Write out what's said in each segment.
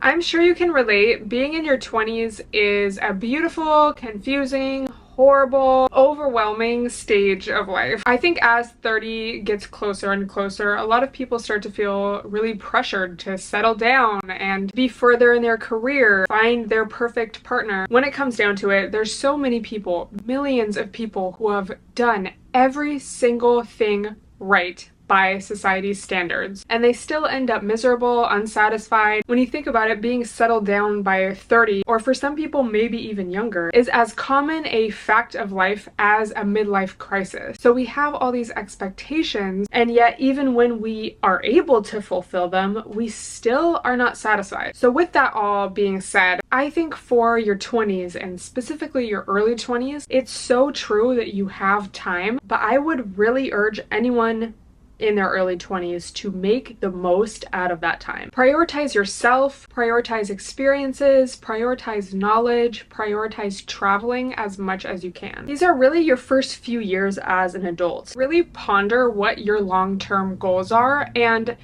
I'm sure you can relate. Being in your 20s is a beautiful, confusing, horrible, overwhelming stage of life. I think as 30 gets closer and closer, a lot of people start to feel really pressured to settle down and be further in their career, find their perfect partner. When it comes down to it, there's so many people, millions of people who have done every single thing right by society's standards, and they still end up miserable, unsatisfied. When you think about it, being settled down by 30, or for some people maybe even younger, is as common a fact of life as a midlife crisis. So we have all these expectations, and yet even when we are able to fulfill them, we still are not satisfied. So with that all being said, I think for your 20s, and specifically your early 20s, it's so true that you have time, but I would really urge anyone in their early 20s to make the most out of that time. Prioritize yourself, prioritize experiences, prioritize knowledge, prioritize traveling as much as you can. These are really your first few years as an adult. Really ponder what your long-term goals are, and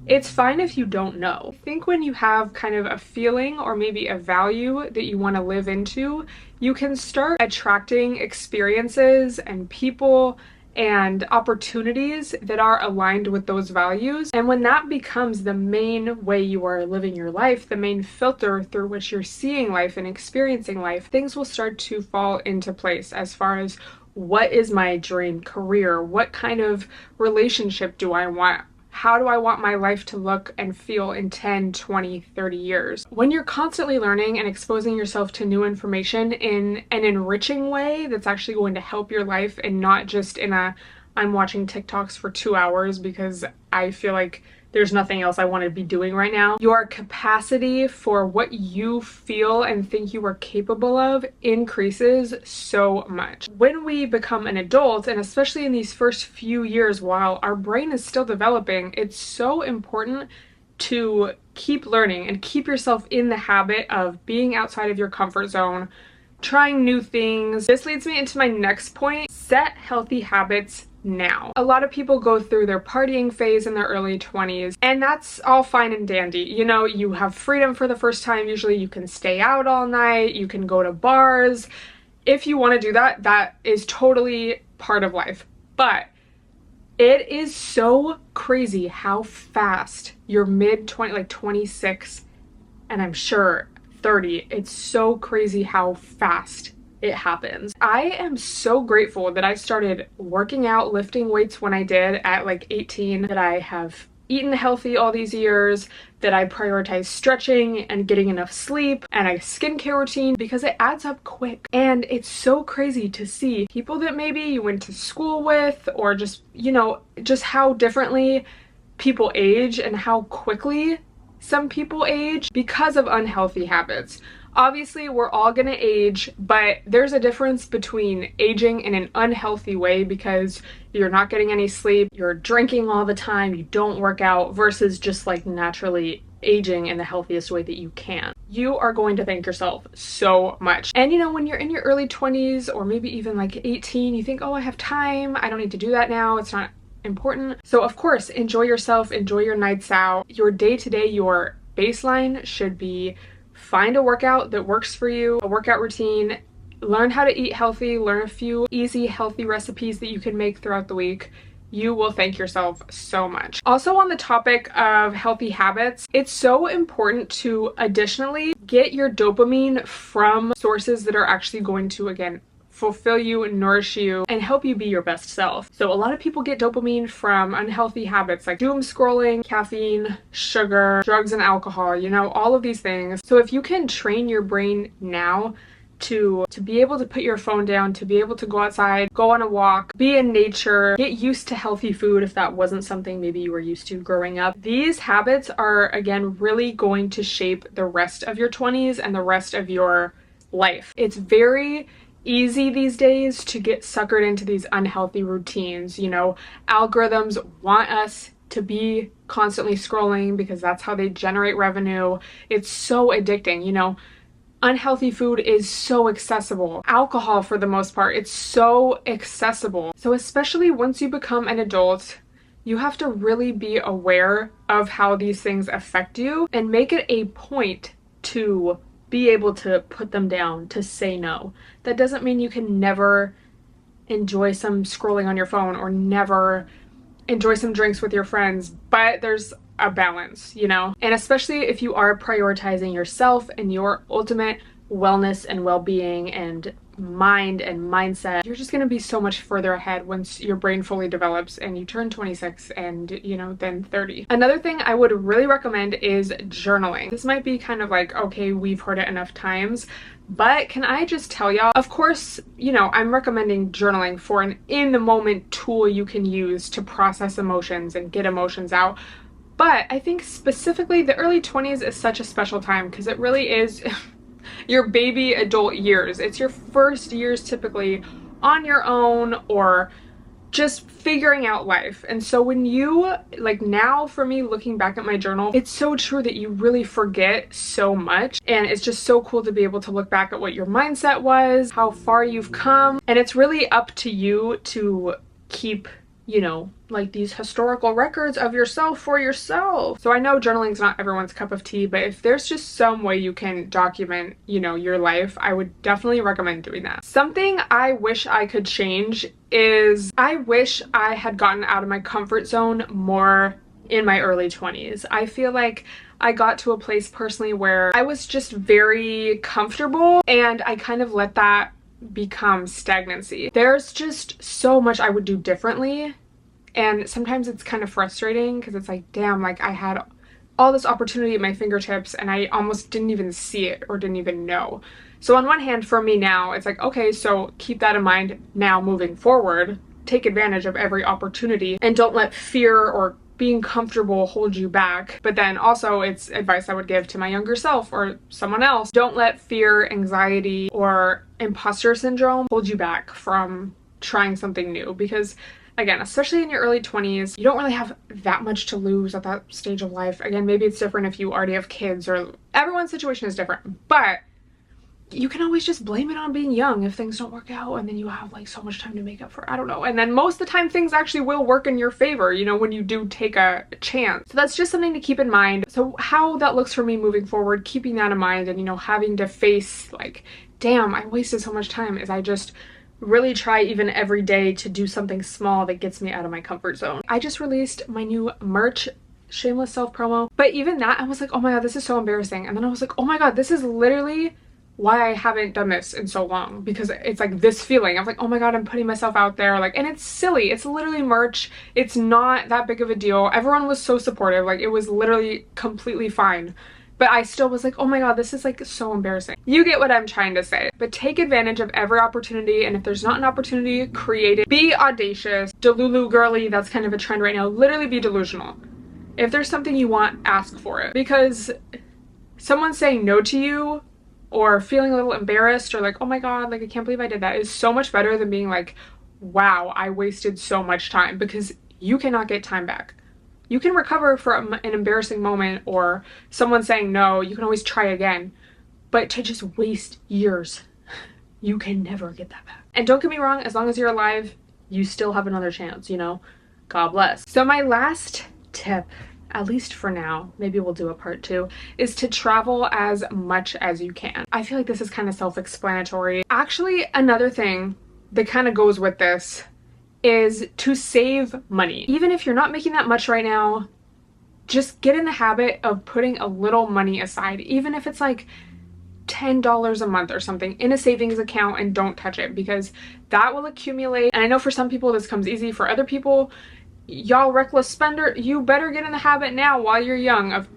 it's fine if you don't know. I think when you have kind of a feeling or maybe a value that you want to live into, you can start attracting experiences and people and opportunities that are aligned with those values. And when that becomes the main way you are living your life, the main filter through which you're seeing life and experiencing life, things will start to fall into place as far as what is my dream career? What kind of relationship do I want? How do I want my life to look and feel in 10, 20, 30 years? When you're constantly learning and exposing yourself to new information in an enriching way that's actually going to help your life, and not just in a, I'm watching TikToks for 2 hours because I feel like there's nothing else I want to be doing right now. Your capacity for what you feel and think you are capable of increases so much. When we become an adult, and especially in these first few years while our brain is still developing, it's so important to keep learning and keep yourself in the habit of being outside of your comfort zone, trying new things. This leads me into my next point: set healthy habits now. A lot of people go through their partying phase in their early 20s, and that's all fine and dandy. You know, you have freedom for the first time. Usually you can stay out all night, you can go to bars. If you want to do that, that is totally part of life. But it is so crazy how fast your mid-20s, like 26, and I'm sure 30, it's so crazy how fast it happens. I am so grateful that I started working out, lifting weights when I did at like 18, that I have eaten healthy all these years, that I prioritize stretching and getting enough sleep and a skincare routine, because it adds up quick. And it's so crazy to see people that maybe you went to school with, or just, you know, just how differently people age and how quickly some people age because of unhealthy habits. Obviously, we're all gonna age, but there's a difference between aging in an unhealthy way because you're not getting any sleep, you're drinking all the time, you don't work out, versus just like naturally aging in the healthiest way that you can. You are going to thank yourself so much. And you know, when you're in your early 20s or maybe even like 18, you think, oh, I have time, I don't need to do that now, it's not important. So of course, enjoy yourself, enjoy your nights out. Your day-to-day, your baseline should be find a workout that works for you, a workout routine, learn how to eat healthy, learn a few easy, healthy recipes that you can make throughout the week. You will thank yourself so much. Also, on the topic of healthy habits, it's so important to additionally get your dopamine from sources that are actually going to, again, fulfill you, nourish you, and help you be your best self. So a lot of people get dopamine from unhealthy habits like doom scrolling, caffeine, sugar, drugs and alcohol, you know, all of these things. So if you can train your brain now to be able to put your phone down, to be able to go outside, go on a walk, be in nature, get used to healthy food if that wasn't something maybe you were used to growing up. These habits are, again, really going to shape the rest of your 20s and the rest of your life. It's very easy these days to get suckered into these unhealthy routines. You know, algorithms want us to be constantly scrolling because that's how they generate revenue. It's so addicting, you know. Unhealthy food is so accessible. Alcohol, for the most part, it's so accessible. So especially once you become an adult, You have to really be aware of how these things affect you and make it a point to be able to put them down, to say no. That doesn't mean you can never enjoy some scrolling on your phone or never enjoy some drinks with your friends, but there's a balance, you know? And especially if you are prioritizing yourself and your ultimate wellness and well-being and mind and mindset, you're just going to be so much further ahead once your brain fully develops and you turn 26 and, you know, then 30. Another thing I would really recommend is journaling. This might be kind of like, okay, we've heard it enough times, but can I just tell y'all, of course, you know, I'm recommending journaling for an in-the-moment tool you can use to process emotions and get emotions out. But I think specifically the early 20s is such a special time because it really is your baby adult years. It's your first years typically on your own or just figuring out life. And so when you, like now for me looking back at my journal, it's so true that you really forget so much. And it's just so cool to be able to look back at what your mindset was, how far you've come. And it's really up to you to keep, you know, like these historical records of yourself for yourself. So I know journaling's not everyone's cup of tea, but if there's just some way you can document, you know, your life, I would definitely recommend doing that. Something I wish I could change is I wish I had gotten out of my comfort zone more in my early 20s. I feel like I got to a place personally where I was just very comfortable and I kind of let that become stagnancy. There's just so much I would do differently. And sometimes it's kind of frustrating because it's like, damn, like I had all this opportunity at my fingertips and I almost didn't even see it or didn't even know. So on one hand, for me now, it's like, okay, so keep that in mind now moving forward. Take advantage of every opportunity and don't let fear or being comfortable hold you back. But then also it's advice I would give to my younger self or someone else. Don't let fear, anxiety, or imposter syndrome hold you back from trying something new because again, especially in your early 20s, you don't really have that much to lose at that stage of life. Again, maybe it's different if you already have kids or everyone's situation is different, but you can always just blame it on being young if things don't work out and then you have like so much time to make up for, I don't know. And then most of the time things actually will work in your favor, you know, when you do take a chance. So that's just something to keep in mind. So how that looks for me moving forward, keeping that in mind and, you know, having to face like, damn, I wasted so much time is I just really try even every day to do something small that gets me out of my comfort zone. I just released my new merch, shameless self promo, but even that I was like, oh my god, this is so embarrassing. And then I was like, oh my god, this is literally why I haven't done this in so long, because it's like this feeling of like, oh my god, I'm putting myself out there, like, and it's silly. It's literally merch. It's not that big of a deal. Everyone was so supportive. Like it was literally completely fine. But I still was like, oh my god, this is like so embarrassing. You get what I'm trying to say. But take advantage of every opportunity, and if there's not an opportunity, create it. Be audacious. Delulu girly, that's kind of a trend right now. Literally be delusional. If there's something you want, ask for it. Because someone saying no to you or feeling a little embarrassed or like, oh my god, like I can't believe I did that is so much better than being like, wow, I wasted so much time, because you cannot get time back. You can recover from an embarrassing moment or someone saying no, you can always try again. But to just waste years, you can never get that back. And don't get me wrong, as long as you're alive, you still have another chance, you know? God bless. So my last tip, at least for now, maybe we'll do a part 2, is to travel as much as you can. I feel like this is kind of self-explanatory. Actually, another thing that kind of goes with this is to save money. Even if you're not making that much right now, just get in the habit of putting a little money aside, even if it's like $10 a month or something, in a savings account, and don't touch it, because that will accumulate. And I know for some people this comes easy. For other people, y'all reckless spender, you better get in the habit now while you're young of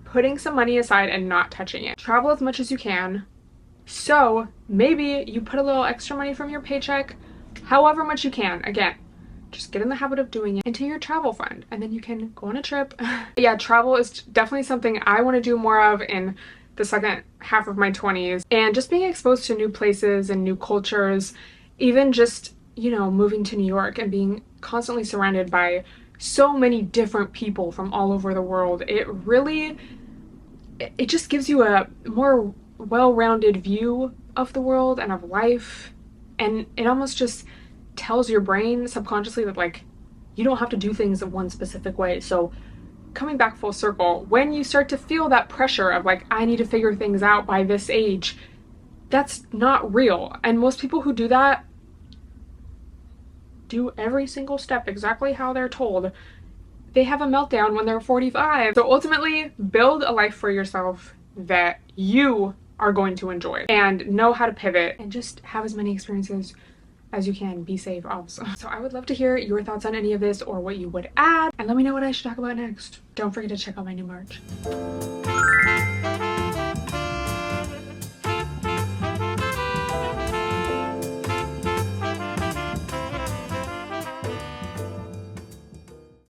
putting some money aside and not touching it. Travel as much as you can. So maybe you put a little extra money from your paycheck, however much you can. Again, just get in the habit of doing it into your travel fund, and then you can go on a trip. Yeah, travel is definitely something I want to do more of in the second half of my 20s, and just being exposed to new places and new cultures, even just, you know, moving to New York and being constantly surrounded by so many different people from all over the world. It just gives you a more well-rounded view of the world and of life. And it almost just tells your brain subconsciously that like You don't have to do things in one specific way. So coming back full circle, when you start to feel that pressure of like, I need to figure things out by this age, that's not real. And most people who do that do every single step exactly how they're told. They have a meltdown when they're 45. So ultimately, build a life for yourself that you are going to enjoy, and know how to pivot, and just have as many experiences as you can. Be safe also. So I would love to hear your thoughts on any of this, or what you would add, and let me know what I should talk about next. Don't forget to check out my new merch.